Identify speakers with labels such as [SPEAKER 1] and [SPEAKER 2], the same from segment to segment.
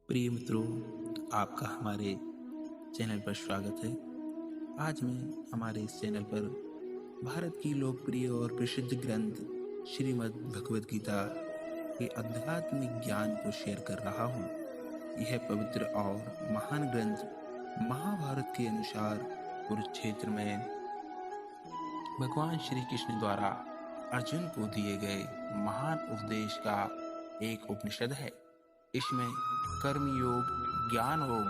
[SPEAKER 1] प्रिय मित्रों, आपका हमारे चैनल पर स्वागत है। आज मैं हमारे इस चैनल पर भारत की लोकप्रिय और प्रसिद्ध ग्रंथ श्रीमद् भगवद गीता के आध्यात्मिक ज्ञान को शेयर कर रहा हूँ। यह पवित्र और महान ग्रंथ महाभारत के अनुसार कुरुक्षेत्र में भगवान श्री कृष्ण द्वारा अर्जुन को दिए गए महान उपदेश का एक उपनिषद है। इसमें कर्म योग, ज्ञान योग,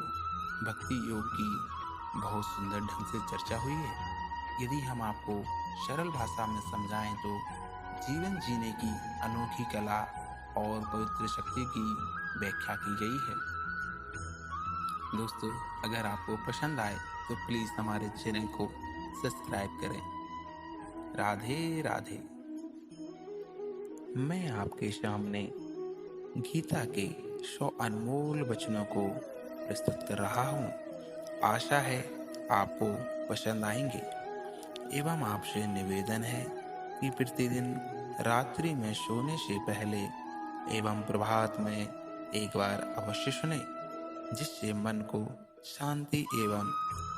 [SPEAKER 1] भक्ति योग की बहुत सुंदर ढंग से चर्चा हुई है। यदि हम आपको सरल भाषा में समझाएं तो जीवन जीने की अनोखी कला और पवित्र शक्ति की व्याख्या की गई है। दोस्तों, अगर आपको पसंद आए तो प्लीज़ हमारे चैनल को सब्सक्राइब करें। राधे राधे। मैं आपके सामने गीता के 100 अनमोल वचनों को प्रस्तुत कर रहा हूँ। आशा है आपको पसंद आएंगे एवं आपसे निवेदन है कि प्रतिदिन रात्रि में सोने से पहले एवं प्रभात में एक बार अवश्य सुने, जिससे मन को शांति एवं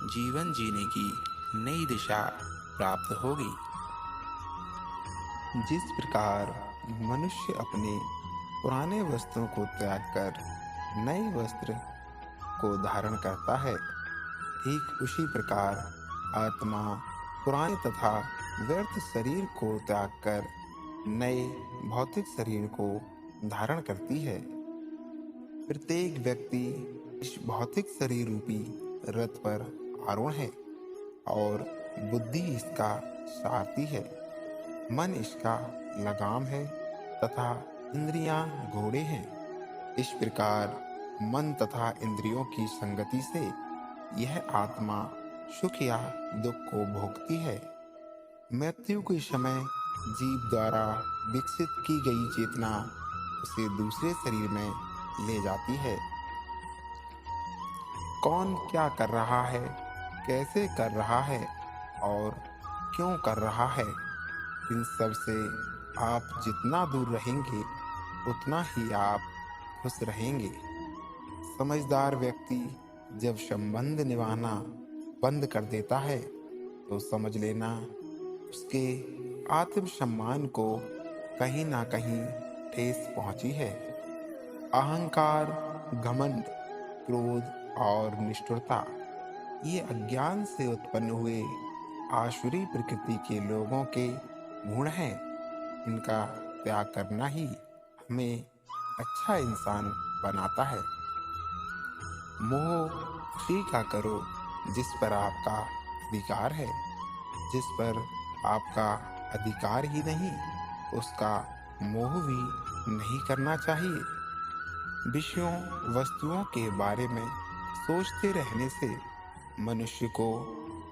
[SPEAKER 1] जीवन जीने की नई दिशा प्राप्त होगी। जिस प्रकार मनुष्य अपने पुराने वस्त्रों को त्याग कर नए वस्त्र को धारण करता है, ठीक उसी प्रकार आत्मा पुराने तथा व्यर्थ शरीर को त्याग कर नए भौतिक शरीर को धारण करती है। प्रत्येक व्यक्ति इस भौतिक शरीर रूपी रथ पर आरूढ़ है और बुद्धि इसका सारथी है, मन इसका लगाम है तथा इंद्रियां घोड़े हैं। इस प्रकार मन तथा इंद्रियों की संगति से यह आत्मा सुख या दुख को भोगती है। मृत्यु के समय जीव द्वारा विकसित की गई चेतना उसे दूसरे शरीर में ले जाती है। कौन क्या कर रहा है, कैसे कर रहा है और क्यों कर रहा है, इन सब से आप जितना दूर रहेंगे उतना ही आप खुश रहेंगे। समझदार व्यक्ति जब संबंध निभाना बंद कर देता है तो समझ लेना उसके आत्मसम्मान को कहीं ना कहीं ठेस पहुंची है। अहंकार, घमंड, क्रोध और निष्ठुरता ये अज्ञान से उत्पन्न हुए आसुरी प्रकृति के लोगों के गुण हैं। इनका त्याग करना ही हमें अच्छा इंसान बनाता है। मोह उसी का करो जिस पर आपका अधिकार है। जिस पर आपका अधिकार ही नहीं, उसका मोह भी नहीं करना चाहिए। विषयों, वस्तुओं के बारे में सोचते रहने से मनुष्य को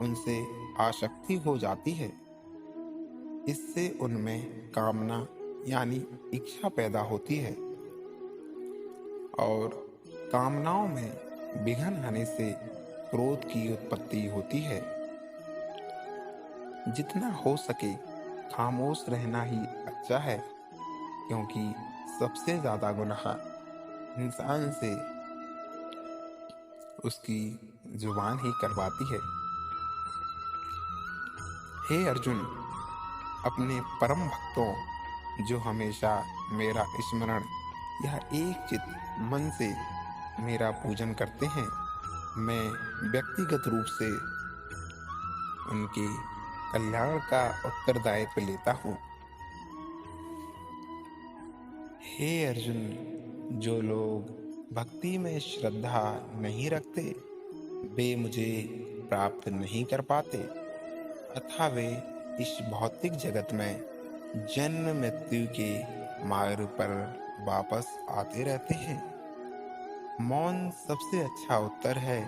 [SPEAKER 1] उनसे आसक्ति हो जाती है। इससे उनमें कामना यानी इच्छा पैदा होती है और कामनाओं में विघ्न आने से क्रोध की उत्पत्ति होती है। जितना हो सके खामोश रहना ही अच्छा है, क्योंकि सबसे ज्यादा गुनाह इंसान से उसकी जुबान ही करवाती है। हे अर्जुन, अपने परम भक्तों जो हमेशा मेरा स्मरण या एक चित्त मन से मेरा पूजन करते हैं, मैं व्यक्तिगत रूप से उनके कल्याण का उत्तरदायित्व लेता हूँ। हे अर्जुन, जो लोग भक्ति में श्रद्धा नहीं रखते वे मुझे प्राप्त नहीं कर पाते अथा वे इस भौतिक जगत में जन्म मृत्यु के मार्ग पर वापस आते रहते हैं। मौन सबसे अच्छा उत्तर है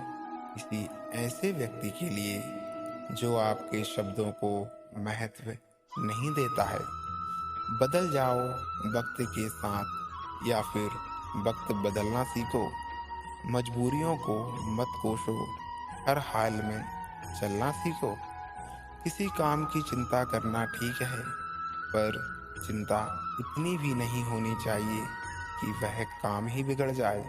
[SPEAKER 1] किसी ऐसे व्यक्ति के लिए जो आपके शब्दों को महत्व नहीं देता है। बदल जाओ वक्त के साथ या फिर वक्त बदलना सीखो। मजबूरियों को मत कोसो, हर हाल में चलना सीखो। किसी काम की चिंता करना ठीक है, पर चिंता इतनी भी नहीं होनी चाहिए कि वह काम ही बिगड़ जाए।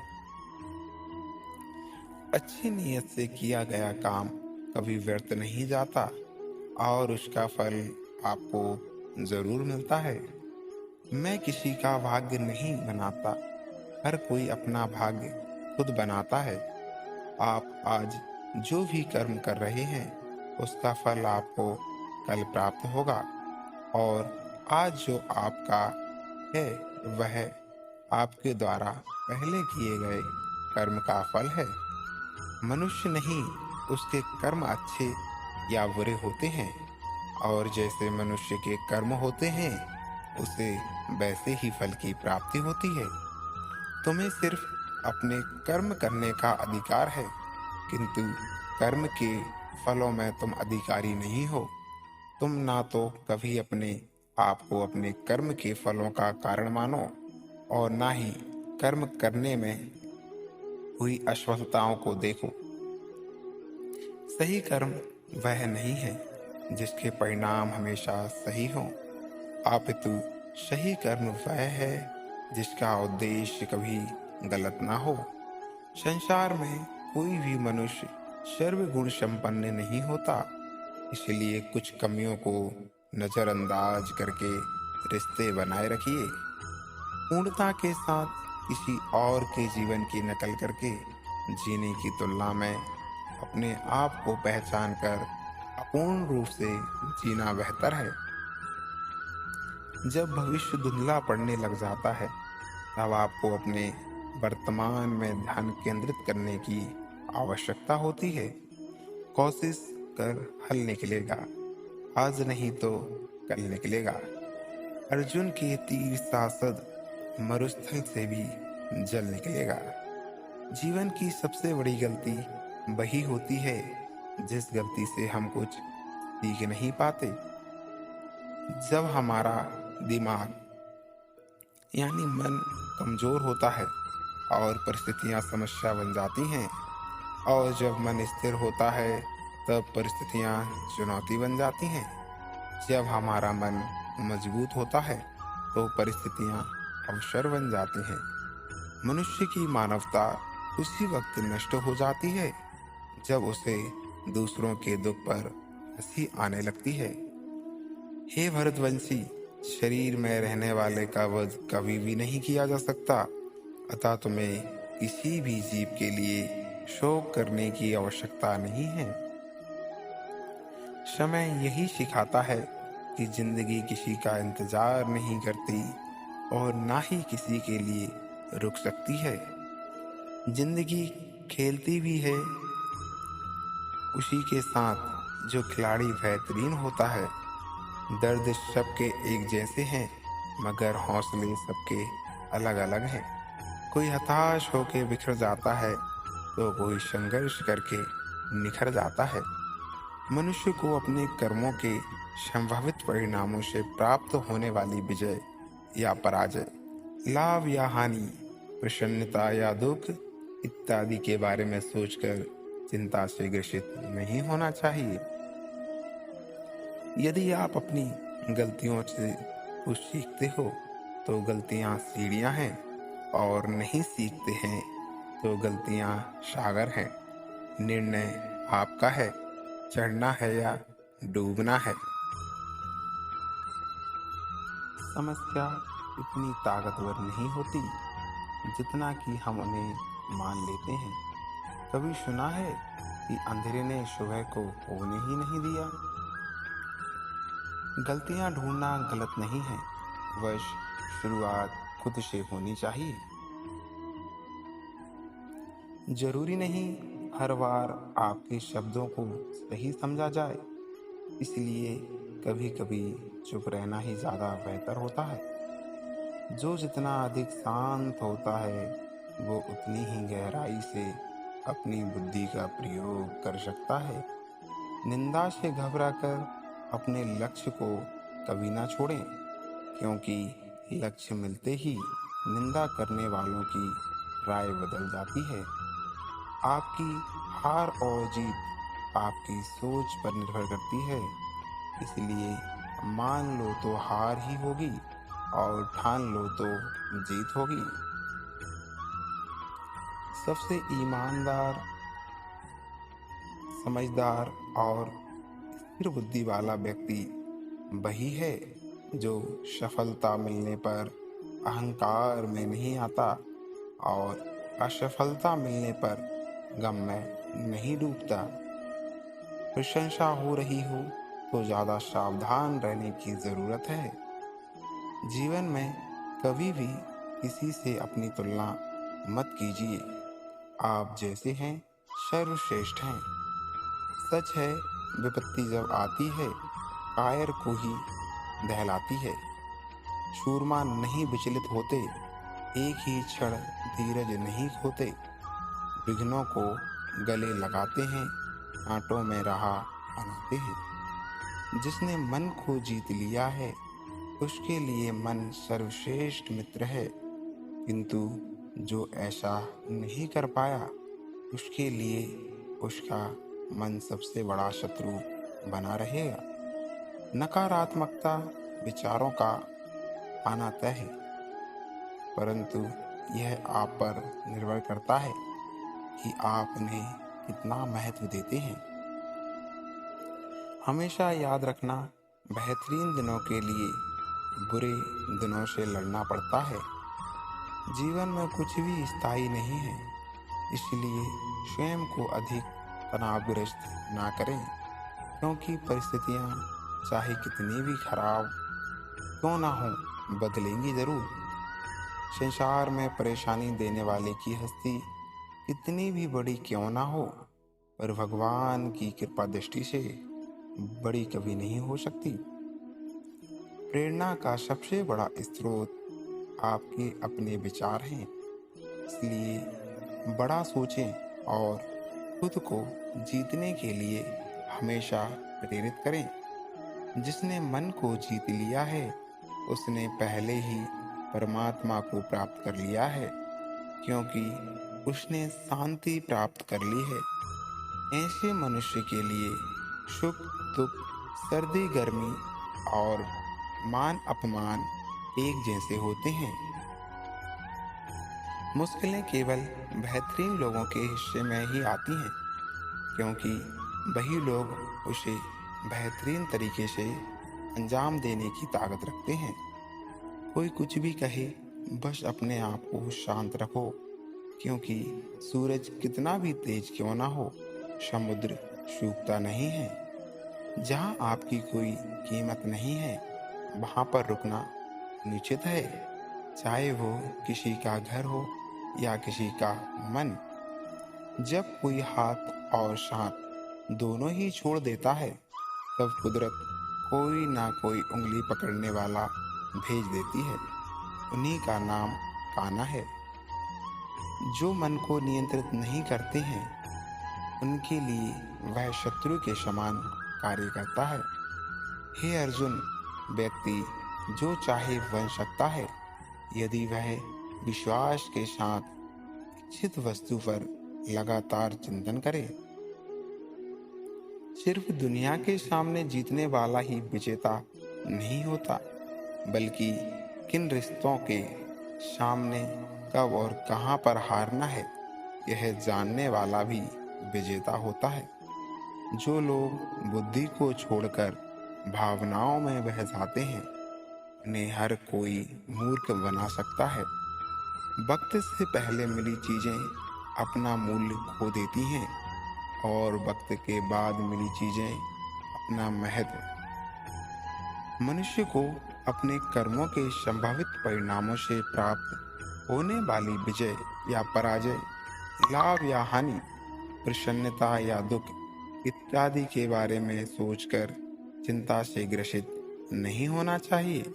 [SPEAKER 1] अच्छी नीयत से किया गया काम कभी व्यर्थ नहीं जाता और उसका फल आपको जरूर मिलता है। मैं किसी का भाग्य नहीं बनाता, हर कोई अपना भाग्य खुद बनाता है। आप आज जो भी कर्म कर रहे हैं उसका फल आपको कल प्राप्त होगा, और आज जो आपका है वह आपके द्वारा पहले किए गए कर्म का फल है। मनुष्य नहीं, उसके कर्म अच्छे या बुरे होते हैं, और जैसे मनुष्य के कर्म होते हैं उसे वैसे ही फल की प्राप्ति होती है। तुम्हें सिर्फ अपने कर्म करने का अधिकार है, किंतु कर्म के फलों में तुम अधिकारी नहीं हो। तुम ना तो कभी अपने आप को अपने कर्म के फलों का कारण मानो, और ना ही कर्म करने में हुई असफलताओं को देखो। सही कर्म वह नहीं है जिसके परिणाम हमेशा सही हों, अपितु सही कर्म वह है जिसका उद्देश्य कभी गलत ना हो। संसार में कोई भी मनुष्य सर्वगुण संपन्न नहीं होता, इसलिए कुछ कमियों को नजरअंदाज करके रिश्ते बनाए रखिए। पूर्णता के साथ किसी और के जीवन की नकल करके जीने की तुलना में अपने आप को पहचान कर अपूर्ण रूप से जीना बेहतर है। जब भविष्य धुंधला पड़ने लग जाता है तब आपको अपने वर्तमान में ध्यान केंद्रित करने की आवश्यकता होती है। कोशिश कर हल निकलेगा, आज नहीं तो कल निकलेगा। अर्जुन के तीर सांसद मरुस्थल से भी जल निकलेगा। जीवन की सबसे बड़ी गलती वही होती है जिस गलती से हम कुछ सीख नहीं पाते। जब हमारा दिमाग यानी मन कमजोर होता है और परिस्थितियां समस्या बन जाती हैं, और जब मन स्थिर होता है तब परिस्थितियां चुनौती बन जाती हैं। जब हमारा मन मजबूत होता है तो परिस्थितियां अवसर बन जाती हैं। मनुष्य की मानवता उसी वक्त नष्ट हो जाती है जब उसे दूसरों के दुख पर हंसी आने लगती है। हे भरतवंशी, शरीर में रहने वाले का वध कभी भी नहीं किया जा सकता, अतः तुम्हें किसी भी जीव के लिए शोक करने की आवश्यकता नहीं है। समय यही सिखाता है कि जिंदगी किसी का इंतजार नहीं करती और ना ही किसी के लिए रुक सकती है। जिंदगी खेलती भी है उसी के साथ जो खिलाड़ी बेहतरीन होता है। दर्द सबके एक जैसे हैं, मगर हौसले सबके अलग अलग हैं। कोई हताश होकर बिखर जाता है तो कोई संघर्ष करके निखर जाता है। मनुष्य को अपने कर्मों के संभावित परिणामों से प्राप्त होने वाली विजय या पराजय, लाभ या हानि, प्रसन्नता या दुख इत्यादि के बारे में सोचकर चिंता से ग्रसित नहीं होना चाहिए। यदि आप अपनी गलतियों से कुछ सीखते हो तो गलतियां सीढ़ियां हैं, और नहीं सीखते हैं तो गलतियां सागर हैं। निर्णय आपका है, चढ़ना है या डूबना है। समस्या इतनी ताकतवर नहीं होती जितना कि हम उन्हें मान लेते हैं। कभी सुना है कि अंधेरे ने सुबह को होने ही नहीं दिया? गलतियां ढूंढना गलत नहीं है, बस शुरुआत खुद से होनी चाहिए। जरूरी नहीं हर बार आपके शब्दों को सही समझा जाए, इसलिए कभी कभी चुप रहना ही ज्यादा बेहतर होता है। जो जितना अधिक शांत होता है वो उतनी ही गहराई से अपनी बुद्धि का प्रयोग कर सकता है। निंदा से घबराकर अपने लक्ष्य को कभी ना छोड़ें, क्योंकि लक्ष्य मिलते ही निंदा करने वालों की राय बदल जाती है। आपकी हार और जीत आपकी सोच पर निर्भर करती है, इसलिए मान लो तो हार ही होगी और ठान लो तो जीत होगी। सबसे ईमानदार समझदार और स्थिर बुद्धि वाला व्यक्ति वही है जो सफलता मिलने पर अहंकार में नहीं आता और असफलता मिलने पर गम में नहीं डूबता। प्रशंसा हो रही हो तो ज़्यादा सावधान रहने की ज़रूरत है। जीवन में कभी भी किसी से अपनी तुलना मत कीजिए। आप जैसे हैं सर्वश्रेष्ठ हैं। सच है, विपत्ति जब आती है कायर को ही दहलाती है। शूरमा नहीं विचलित होते, एक ही क्षण धीरज नहीं खोते। विघ्नों को गले लगाते हैं, कांटों में राह बनाते हैं। जिसने मन को जीत लिया है उसके लिए मन सर्वश्रेष्ठ मित्र है, किंतु जो ऐसा नहीं कर पाया उसके लिए उसका मन सबसे बड़ा शत्रु बना रहेगा। नकारात्मकता विचारों का आना तय है, परंतु यह आप पर निर्भर करता है कि आप उन्हें कितना महत्व देते हैं। हमेशा याद रखना, बेहतरीन दिनों के लिए बुरे दिनों से लड़ना पड़ता है। जीवन में कुछ भी स्थायी नहीं है, इसलिए स्वयं को अधिक तनावग्रस्त ना करें, क्योंकि परिस्थितियां चाहे कितनी भी खराब क्यों ना हो बदलेंगी जरूर। संसार में परेशानी देने वाले की हस्ती कितनी भी बड़ी क्यों ना हो, पर भगवान की कृपा दृष्टि से बड़ी कभी नहीं हो सकती। प्रेरणा का सबसे बड़ा स्रोत आपके अपने विचार हैं, इसलिए बड़ा सोचें और खुद को जीतने के लिए हमेशा प्रेरित करें। जिसने मन को जीत लिया है उसने पहले ही परमात्मा को प्राप्त कर लिया है, क्योंकि उसने शांति प्राप्त कर ली है। ऐसे मनुष्य के लिए सुख दुख, सर्दी गर्मी और मान अपमान एक जैसे होते हैं। मुश्किलें केवल बेहतरीन लोगों के हिस्से में ही आती हैं, क्योंकि वही लोग उसे बेहतरीन तरीके से अंजाम देने की ताकत रखते हैं। कोई कुछ भी कहे, बस अपने आप को शांत रखो, क्योंकि सूरज कितना भी तेज क्यों ना हो, समुद्र सूखता नहीं है। जहाँ आपकी कोई कीमत नहीं है वहाँ पर रुकना निश्चित है, चाहे वो किसी का घर हो या किसी का मन। जब कोई हाथ और सांस दोनों ही छोड़ देता है तब कुदरत कोई ना कोई उंगली पकड़ने वाला भेज देती है। उन्हीं का नाम कान्हा है। जो मन को नियंत्रित नहीं करते हैं उनके लिए वह शत्रु के समान कार्य करता है। हे अर्जुन, व्यक्ति जो चाहे बन सकता है यदि वह विश्वास के साथ इच्छित वस्तु पर लगातार चिंतन करे। सिर्फ दुनिया के सामने जीतने वाला ही विजेता नहीं होता, बल्कि किन रिश्तों के सामने कब और कहां पर हारना है यह जानने वाला भी विजेता होता है। जो लोग बुद्धि को छोड़कर भावनाओं में बह जाते हैं उन्हें हर कोई मूर्ख बना सकता है। वक्त से पहले मिली चीजें अपना मूल्य खो देती हैं और वक्त के बाद मिली चीजें अपना महत्व। मनुष्य को अपने कर्मों के संभावित परिणामों से प्राप्त होने वाली विजय या पराजय, लाभ या हानि, प्रसन्नता या दुख इत्यादि के बारे में सोचकर चिंता से ग्रसित नहीं होना चाहिए।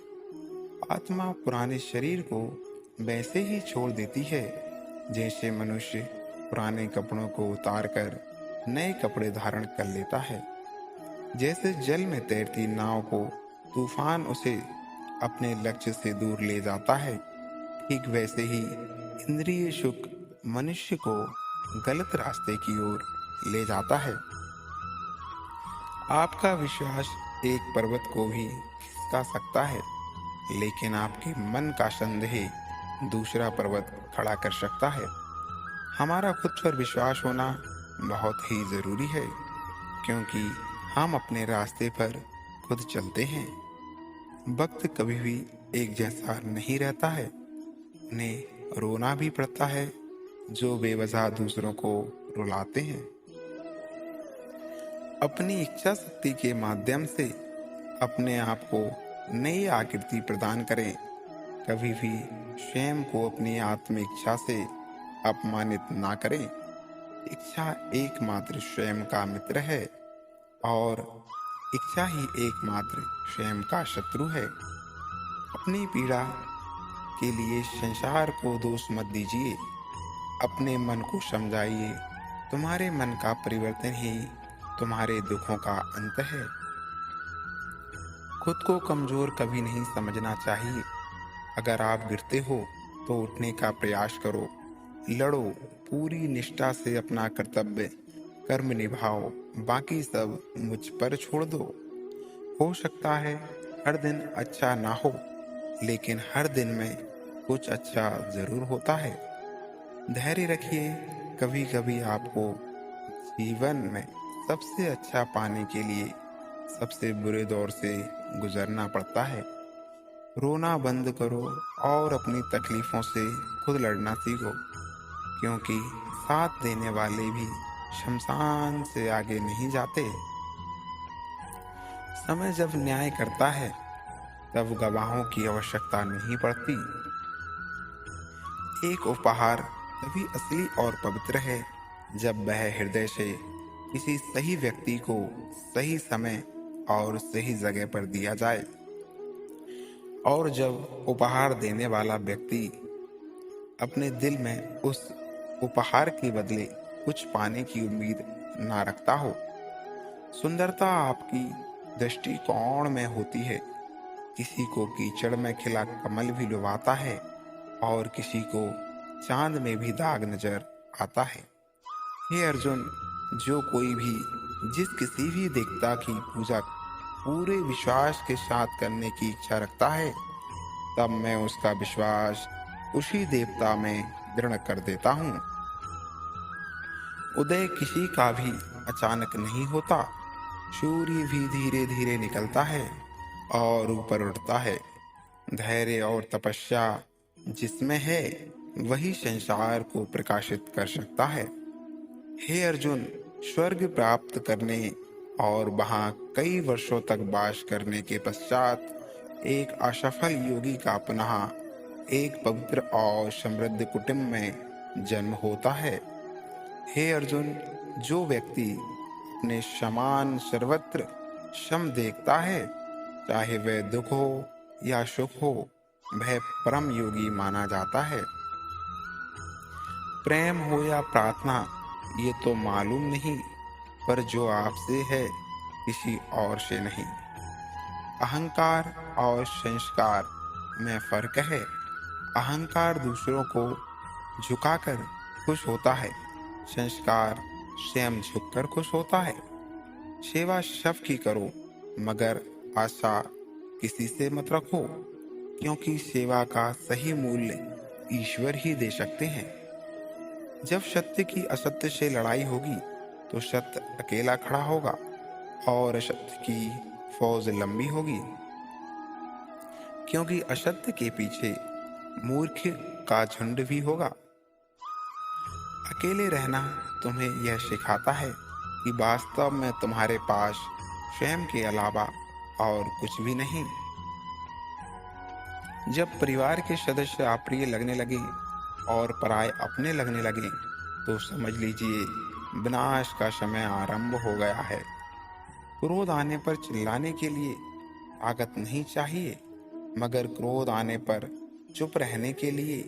[SPEAKER 1] आत्मा पुराने शरीर को वैसे ही छोड़ देती है जैसे मनुष्य पुराने कपड़ों को उतारकर नए कपड़े धारण कर लेता है। जैसे जल में तैरती नाव को तूफान उसे अपने लक्ष्य से दूर ले जाता है, ठीक वैसे ही इंद्रिय सुख मनुष्य को गलत रास्ते की ओर ले जाता है। आपका विश्वास एक पर्वत को भी खिसका सकता है, लेकिन आपके मन का संदेह दूसरा पर्वत खड़ा कर सकता है। हमारा खुद पर विश्वास होना बहुत ही जरूरी है, क्योंकि हम अपने रास्ते पर खुद चलते हैं। वक्त कभी भी एक जैसा नहीं रहता है। उन्हें रोना भी पड़ता है जो बेवजह दूसरों को रुलाते हैं। अपनी इच्छा शक्ति के माध्यम से अपने आप को नई आकृति प्रदान करें। कभी भी स्वयं को अपनी आत्म इच्छा से अपमानित ना करें। इच्छा एकमात्र स्वयं का मित्र है और इच्छा ही एकमात्र स्वयं का शत्रु है। अपनी पीड़ा के लिए संसार को दोष मत दीजिए। अपने मन को समझाइए। तुम्हारे मन का परिवर्तन ही तुम्हारे दुखों का अंत है। खुद को कमजोर कभी नहीं समझना चाहिए। अगर आप गिरते हो तो उठने का प्रयास करो। लड़ो, पूरी निष्ठा से अपना कर्तव्य कर्म निभाओ। बाकी सब मुझ पर छोड़ दो। हो सकता है हर दिन अच्छा ना हो, लेकिन हर दिन में कुछ अच्छा जरूर होता है। धैर्य रखिए। कभी कभी आपको जीवन में सबसे अच्छा पाने के लिए सबसे बुरे दौर से गुजरना पड़ता है। रोना बंद करो और अपनी तकलीफों से खुद लड़ना सीखो, क्योंकि साथ देने वाले भी शमशान से आगे नहीं जाते। समय जब न्याय करता है तब गवाहों की आवश्यकता नहीं पड़ती। एक उपहार तभी असली और पवित्र है जब वह हृदय से किसी सही व्यक्ति को सही समय और सही जगह पर दिया जाए, और जब उपहार देने वाला व्यक्ति अपने दिल में उस उपहार के बदले कुछ पाने की उम्मीद ना रखता हो। सुंदरता आपकी दृष्टिकोण में होती है। किसी को कीचड़ में खिला कमल भी लुभाता है और किसी को चांद में भी दाग नजर आता है। हे अर्जुन, जो कोई भी जिस किसी भी देवता की पूजा पूरे विश्वास के साथ करने की इच्छा रखता है, तब मैं उसका विश्वास उसी देवता में दृढ़ कर देता हूँ। उदय किसी का भी अचानक नहीं होता। सूर्य भी धीरे धीरे निकलता है और ऊपर उठता है। धैर्य और तपस्या जिसमें है वही संसार को प्रकाशित कर सकता है। हे अर्जुन, स्वर्ग प्राप्त करने और वहां कई वर्षों तक वास करने के पश्चात एक असफल योगी का पुनः एक पवित्र और समृद्ध कुटुंब में जन्म होता है। हे अर्जुन, जो व्यक्ति अपने समान सर्वत्र सम देखता है, चाहे वह दुख हो या सुख हो, वह परम योगी माना जाता है। प्रेम हो या प्रार्थना ये तो मालूम नहीं, पर जो आपसे है किसी और से नहीं। अहंकार और संस्कार में फर्क है। अहंकार दूसरों को झुकाकर खुश होता है, संस्कार स्वयं झुककर खुश होता है। सेवा सबकी करो, मगर आशा किसी से मत रखो, क्योंकि सेवा का सही मूल्य ईश्वर ही दे सकते हैं। जब सत्य की असत्य से लड़ाई होगी तो सत्य अकेला खड़ा होगा और असत्य की फौज लंबी होगी, क्योंकि असत्य के पीछे मूर्ख का झुंड भी होगा। अकेले रहना तुम्हें यह सिखाता है कि वास्तव में तुम्हारे पास स्वयं के अलावा और कुछ भी नहीं। जब परिवार के सदस्य अप्रिय लगने लगे और पराये अपने लगने लगे तो समझ लीजिए विनाश का समय आरंभ हो गया है। क्रोध आने पर चिल्लाने के लिए ताकत नहीं चाहिए, मगर क्रोध आने पर चुप रहने के लिए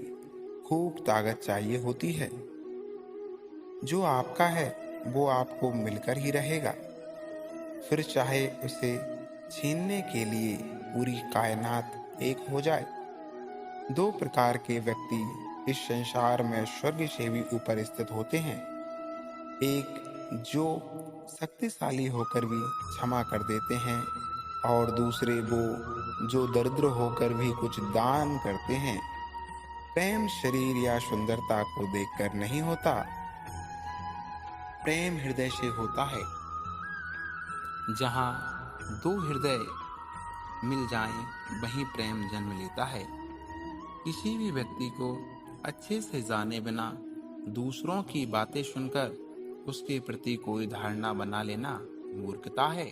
[SPEAKER 1] खूब ताकत चाहिए होती है। जो आपका है वो आपको मिलकर ही रहेगा, फिर चाहे उसे छीनने के लिए पूरी कायनात एक हो जाए। दो प्रकार के व्यक्ति इस संसार में स्वर्ग से भी ऊपर स्थित होते हैं। एक जो शक्तिशाली होकर भी क्षमा कर देते हैं, और दूसरे वो जो दरिद्र होकर भी कुछ दान करते हैं। प्रेम शरीर या सुंदरता को देखकर नहीं होता, प्रेम हृदय से होता है। जहाँ दो हृदय मिल जाएं, वहीं प्रेम जन्म लेता है। किसी भी व्यक्ति को अच्छे से जाने बिना दूसरों की बातें सुनकर उसके प्रति कोई धारणा बना लेना मूर्खता है।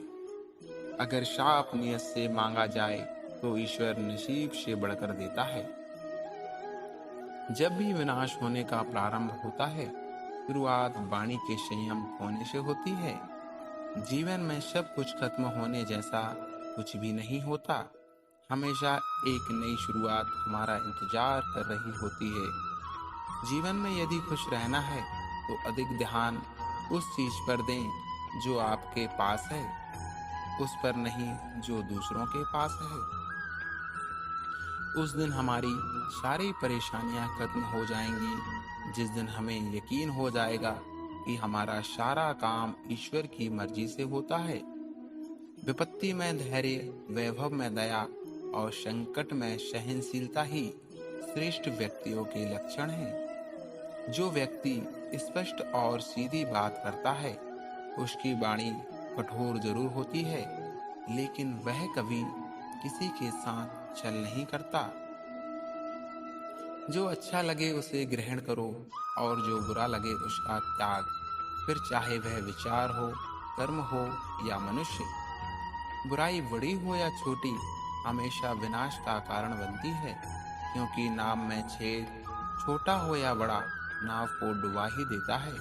[SPEAKER 1] अगर शाप नियत से मांगा जाए तो ईश्वर नसीब से बढ़कर देता है। जब भी विनाश होने का प्रारंभ होता है, शुरुआत वाणी के संयम होने से होती है। जीवन में सब कुछ खत्म होने जैसा कुछ भी नहीं होता। हमेशा एक नई शुरुआत हमारा इंतजार कर रही होती है। जीवन में यदि खुश रहना है तो अधिक ध्यान उस चीज पर दें जो आपके पास है, उस पर नहीं जो दूसरों के पास है। उस दिन हमारी सारी परेशानियां खत्म हो जाएंगी, जिस दिन हमें यकीन हो जाएगा कि हमारा सारा काम ईश्वर की मर्जी से होता है। विपत्ति में धैर्य, वैभव में दया और संकट में सहनशीलता ही श्रेष्ठ व्यक्तियों के लक्षण हैं। जो व्यक्ति स्पष्ट और सीधी बात करता है, उसकी वाणी कठोर जरूर होती है, लेकिन वह कभी किसी के साथ छल नहीं करता। जो अच्छा लगे उसे ग्रहण करो और जो बुरा लगे उसका त्याग, फिर चाहे वह विचार हो, कर्म हो या मनुष्य। बुराई बड़ी हो या छोटी, हमेशा विनाश का कारण बनती है, क्योंकि नाव में छेद छोटा हो या बड़ा, नाव को डुबा ही देता है।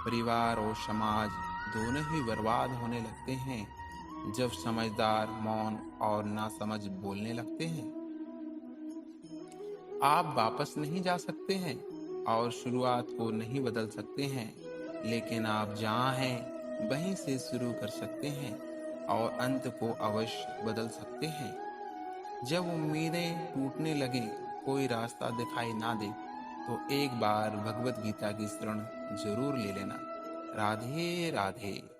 [SPEAKER 1] परिवार और समाज दोनों ही बर्बाद होने लगते हैं जब समझदार मौन और नासमझ बोलने लगते हैं। आप वापस नहीं जा सकते हैं और शुरुआत को नहीं बदल सकते हैं, लेकिन आप जहाँ हैं वहीं से शुरू कर सकते हैं और अंत को अवश्य बदल सकते हैं। जब उम्मीदें टूटने लगें, कोई रास्ता दिखाई ना दे, तो एक बार भगवत गीता की शरण जरूर ले लेना। राधे राधे।